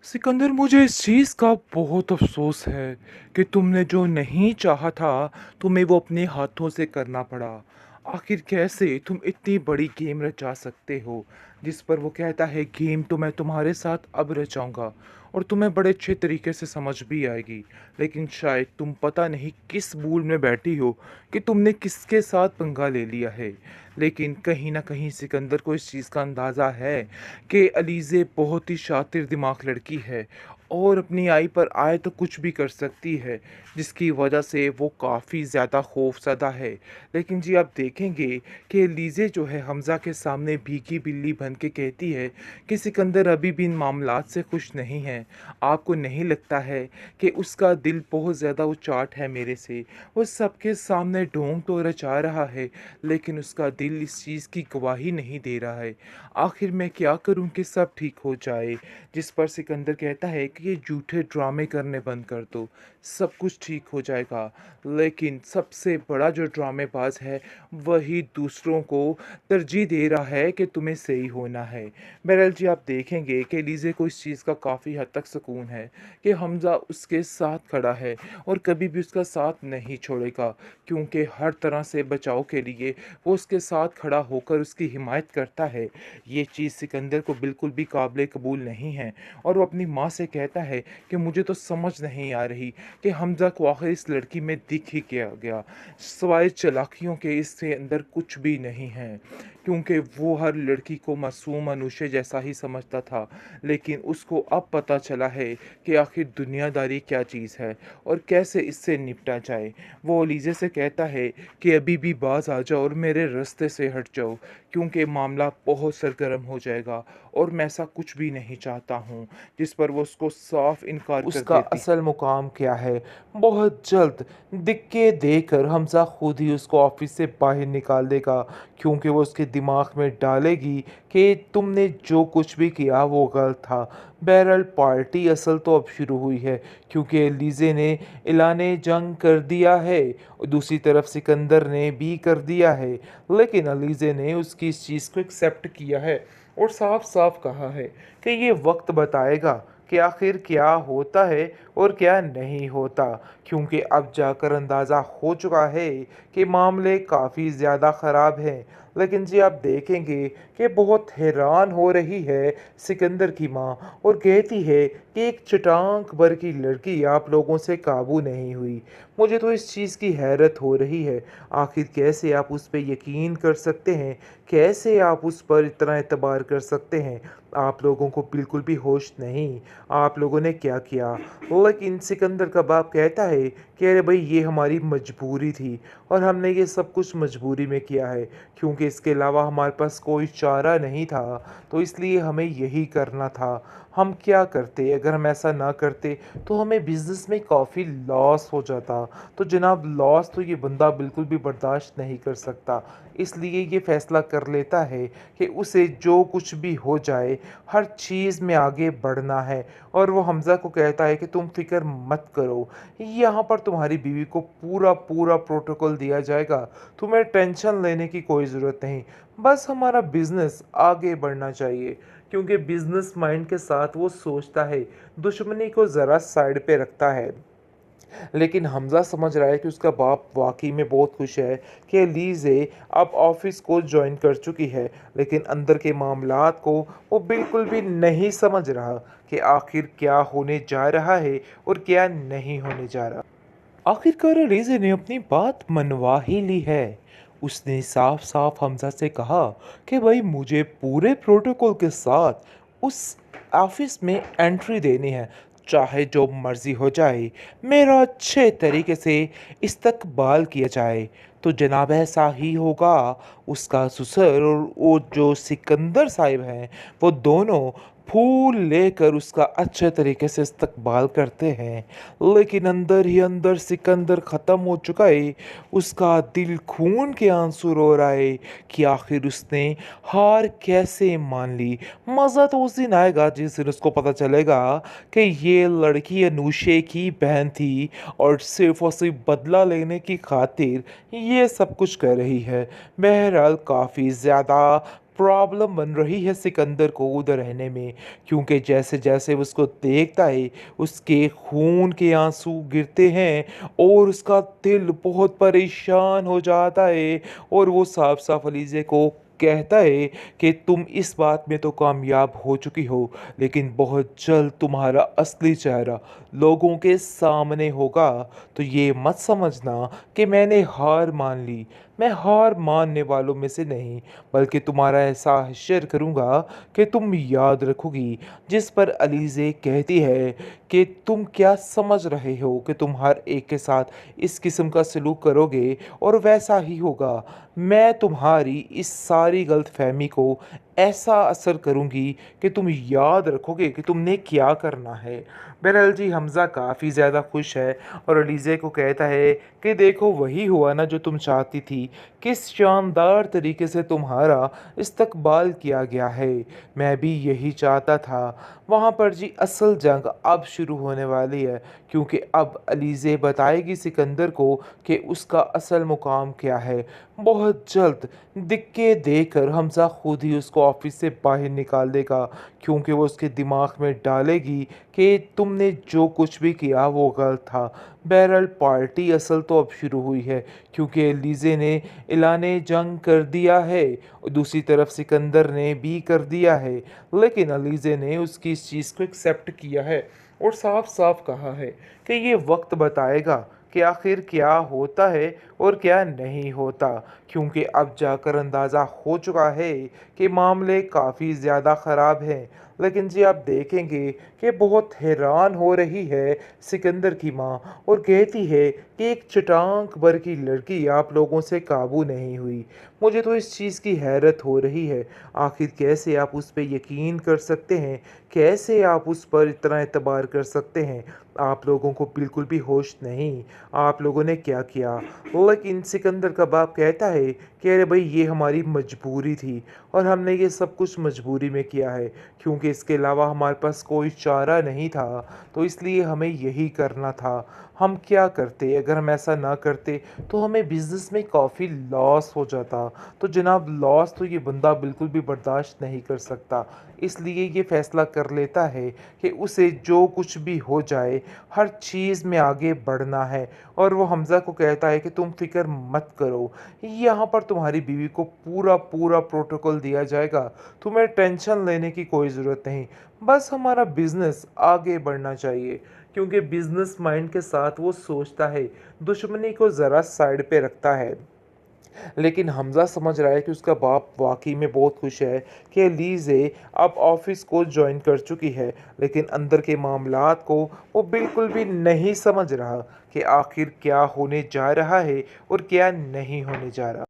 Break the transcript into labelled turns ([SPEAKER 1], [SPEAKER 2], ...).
[SPEAKER 1] सिकंदर, मुझे इस चीज़ का बहुत अफ़सोस है कि तुमने जो नहीं चाहा था, तुम्हें वो अपने हाथों से करना पड़ा। आखिर कैसे तुम इतनी बड़ी गेम रचा सकते हो, जिस पर वो कहता है गेम तो मैं तुम्हारे साथ अब रचाऊँगा और तुम्हें बड़े अच्छे तरीके से समझ भी आएगी। लेकिन शायद तुम पता नहीं किस भूल में बैठी हो कि तुमने किसके साथ पंगा ले लिया है। लेकिन कहीं न कहीं सिकंदर को इस चीज़ का अंदाज़ा है कि अलीज़े बहुत ही शातिर दिमाग लड़की है और अपनी आई पर आए तो कुछ भी कर सकती है, जिसकी वजह से वो काफ़ी ज़्यादा खौफज़दा है। लेकिन जी आप देखेंगे कि एलीज़े जो है हमज़ा के सामने भीगी बिल्ली बन के कहती है कि सिकंदर अभी भी इन मामलात से खुश नहीं है। आपको नहीं लगता है कि उसका दिल बहुत ज़्यादा उचाट है मेरे से? वो सबके सामने ढोंग तो रचा रहा है, लेकिन उसका दिल इस चीज़ की गवाही नहीं दे रहा है। आखिर मैं क्या करूं कि सब ठीक हो जाए? जिस पर सिकंदर कहता है कि ये झूठे ड्रामे करने बंद कर दो, सब कुछ ठीक हो जाएगा। लेकिन सबसे बड़ा जो ड्रामेबाज है, वही दूसरों को तरजीह दे रहा है कि तुम्हें सही होना है। बहरहाल जी आप देखेंगे कि लीज़े को इस चीज़ का काफ़ी हद तक सुकून है कि हमज़ा उसके साथ खड़ा है और कभी भी उसका साथ नहीं छोड़ेगा, क्योंकि हर तरह से बचाव के लिए वो उसके साथ खड़ा होकर उसकी हिमायत करता है। ये चीज़ सिकंदर को बिल्कुल भी काबिल कबूल नहीं है और वो अपनी माँ से कहता है कि मुझे तो समझ नहीं आ रही कि हमज़ा को आखिर इस लड़की में दिख ही क्या गया। सिवाय चालाकियों के इसके अंदर कुछ भी नहीं है, क्योंकि वो हर लड़की को मासूम अनुष्य जैसा ही समझता था। लेकिन उसको अब पता चला है कि आखिर दुनियादारी क्या चीज़ है और कैसे इससे निपटा जाए। वो लीज़े से कहता है कि अभी भी बाज आ जाओ और मेरे रास्ते से हट जाओ, क्योंकि मामला बहुत सरगर्म हो जाएगा और मैं ऐसा कुछ भी नहीं चाहता हूँ। जिस पर वो उसको साफ इनकार कर
[SPEAKER 2] उसका
[SPEAKER 1] देती।
[SPEAKER 2] असल मुकाम क्या है, बहुत जल्द दिक्के देकर हमजा खुद ही उसको ऑफिस से बाहर निकाल देगा, क्योंकि वो उसके दिमाग में डालेगी कि तुमने जो कुछ भी किया वो गलत था। बहरहाल पार्टी असल तो अब शुरू हुई है, क्योंकि एलिज़े ने ऐलान जंग कर दिया है और दूसरी तरफ सिकंदर ने भी कर दिया है। लेकिन एलिज़े ने उसकी इस चीज़ को एक्सेप्ट किया है और साफ साफ कहा है कि ये वक्त बताएगा कि आखिर क्या होता है और क्या नहीं होता, क्योंकि अब जाकर अंदाज़ा हो चुका है कि मामले काफ़ी ज़्यादा ख़राब हैं। लेकिन जी आप देखेंगे कि बहुत हैरान हो रही है सिकंदर की माँ और कहती है कि एक चटांक भर की लड़की आप लोगों से काबू नहीं हुई। मुझे तो इस चीज़ की हैरत हो रही है, आखिर कैसे आप उस पर यकीन कर सकते हैं, कैसे आप उस पर इतना एतबार कर सकते हैं। आप लोगों को बिल्कुल भी होश नहीं, आप लोगों ने क्या किया। लेकिन सिकंदर का बाप कहता है कि अरे भाई ये हमारी मजबूरी थी और हमने ये सब कुछ मजबूरी में किया है, क्योंकि इसके अलावा हमारे पास कोई चारा नहीं था, तो इसलिए हमें यही करना था। हम क्या करते, अगर हम ऐसा ना करते तो हमें बिज़नेस में काफ़ी लॉस हो जाता। तो जनाब लॉस तो ये बंदा बिल्कुल भी बर्दाश्त नहीं कर सकता, इसलिए ये फ़ैसला कर लेता है कि उसे जो कुछ भी हो जाए हर चीज़ में आगे बढ़ना है। और वो हमज़ा को कहता है कि तुम फ़िक्र मत करो, यहाँ पर तुम्हारी बीवी को पूरा पूरा प्रोटोकॉल दिया जाएगा, तुम्हें टेंशन लेने की कोई ज़रूरत नहीं, बस हमारा बिज़नेस आगे बढ़ना चाहिए। क्योंकि बिज़नेस माइंड के साथ वो सोचता है, दुश्मनी को ज़रा साइड पे रखता है। लेकिन हमज़ा समझ रहा है कि उसका बाप वाक़ई में बहुत खुश है कि लीज़े अब ऑफ़िस को जॉइन कर चुकी है, लेकिन अंदर के मामलात को वो बिल्कुल भी नहीं समझ रहा कि आखिर क्या होने जा रहा है और क्या नहीं होने जा रहा। आखिरकार लीज़े ने अपनी बात मनवा ही ली है। उसने साफ साफ हमज़ा से कहा कि भाई मुझे पूरे प्रोटोकॉल के साथ उस ऑफिस में एंट्री देनी है, चाहे जो मर्ज़ी हो जाए, मेरा अच्छे तरीके से इस्तकबाल किया जाए। तो जनाब ऐसा ही होगा। उसका ससुर और वो जो सिकंदर साहिब हैं, वो दोनों फूल लेकर उसका अच्छे तरीके से इस्तकबाल करते हैं। लेकिन अंदर ही अंदर सिकंदर ख़त्म हो चुका है। उसका दिल खून के आंसू रो रहा है कि आखिर उसने हार कैसे मान ली। मज़ा तो उस दिन आएगा जिस दिन उसको पता चलेगा कि ये लड़की अनुषे की बहन थी और सिर्फ बदला लेने की खातिर ये सब कुछ कर रही है। बहरहाल काफ़ी ज़्यादा प्रॉब्लम बन रही है सिकंदर को उधर रहने में, क्योंकि जैसे-जैसे वो उसको देखता है, उसके खून के आँसू गिरते हैं और उसका दिल बहुत परेशान हो जाता है और वो साफ-साफ अलीज़े को कहता है कि तुम इस बात में तो कामयाब हो चुकी हो, लेकिन बहुत जल्द तुम्हारा असली चेहरा लोगों के सामने होगा। तो ये मत समझना कि मैंने हार मान ली। मैं हार मानने वालों में से नहीं, बल्कि तुम्हारा ऐसा हश्र करूँगा कि तुम याद रखोगी। जिस पर अलीज़े कहती है कि तुम क्या समझ रहे हो कि तुम हर एक के साथ इस किस्म का सलूक करोगे और वैसा ही होगा। मैं तुम्हारी इस सारी गलतफ़हमी को ऐसा असर करूँगी कि तुम याद रखोगे कि तुमने क्या करना है। बहरहाल जी, हमज़ा काफ़ी ज़्यादा खुश है और अलीज़े को कहता है कि देखो वही हुआ ना जो तुम चाहती थी। किस शानदार तरीके से तुम्हारा इस्तकबाल किया गया है। मैं भी यही चाहता था। वहाँ पर जी असल जंग अब शुरू होने वाली है, क्योंकि अब अलीज़े बताएगी सिकंदर को कि उसका असल मुकाम क्या है। बहुत जल्द दिक्के देकर हमज़ा खुद ही उसको ऑफ़िस से बाहर निकाल देगा, क्योंकि वो उसके दिमाग में डालेगी कि तुमने जो कुछ भी किया वो गलत था। बहरहाल पार्टी असल तो अब शुरू हुई है, क्योंकि एलिज़े ने ऐलान जंग कर दिया है और दूसरी तरफ सिकंदर ने भी कर दिया है। लेकिन एलिज़े ने उसकी इस चीज़ को एक्सेप्ट किया है और साफ-साफ कहा है कि ये वक्त बताएगा कि आखिर क्या होता है और क्या नहीं होता, क्योंकि अब जाकर अंदाज़ा हो चुका है कि मामले काफ़ी ज़्यादा ख़राब हैं। लेकिन जी आप देखेंगे कि बहुत हैरान हो रही है सिकंदर की माँ और कहती है कि एक चटाक भर की लड़की आप लोगों से काबू नहीं हुई। मुझे तो इस चीज़ की हैरत हो रही है, आखिर कैसे आप उस पे यकीन कर सकते हैं? कैसे आप उस पर इतना एतबार कर सकते हैं? आप लोगों को बिल्कुल भी होश नहीं, आप लोगों ने क्या किया? लेकिन सिकंदर का बाप कहता है कि अरे भई ये हमारी मजबूरी थी और हमने ये सब कुछ मजबूरी में किया है, क्योंकि इसके अलावा हमारे पास कोई चारा नहीं था, तो इसलिए हमें यही करना था। हम क्या करते? अगर हम ऐसा ना करते तो हमें बिज़नेस में काफ़ी लॉस हो जाता। तो जनाब लॉस तो ये बंदा बिल्कुल भी बर्दाश्त नहीं कर सकता। इसलिए ये फ़ैसला कर लेता है कि उसे जो कुछ भी हो जाए, हर चीज़ में आगे बढ़ना है और वो हमज़ा को कहता है कि तुम फ़िक्र मत करो, यहाँ पर तुम्हारी बीवी को पूरा प्रोटोकॉल दिया जाएगा। तुम्हें टेंशन लेने की कोई ज़रूरत नहीं। बस हमारा बिज़नेस आगे बढ़ना चाहिए, क्योंकि बिज़नेस माइंड के साथ वो सोचता है, दुश्मनी को ज़रा साइड पे रखता है। लेकिन हमज़ा समझ रहा है कि उसका बाप वाक़ई में बहुत खुश है कि लीज़े अब ऑफ़िस को जॉइन कर चुकी है, लेकिन अंदर के मामलात को वो बिल्कुल भी नहीं समझ रहा कि आखिर क्या होने जा रहा है और क्या नहीं होने जा रहा।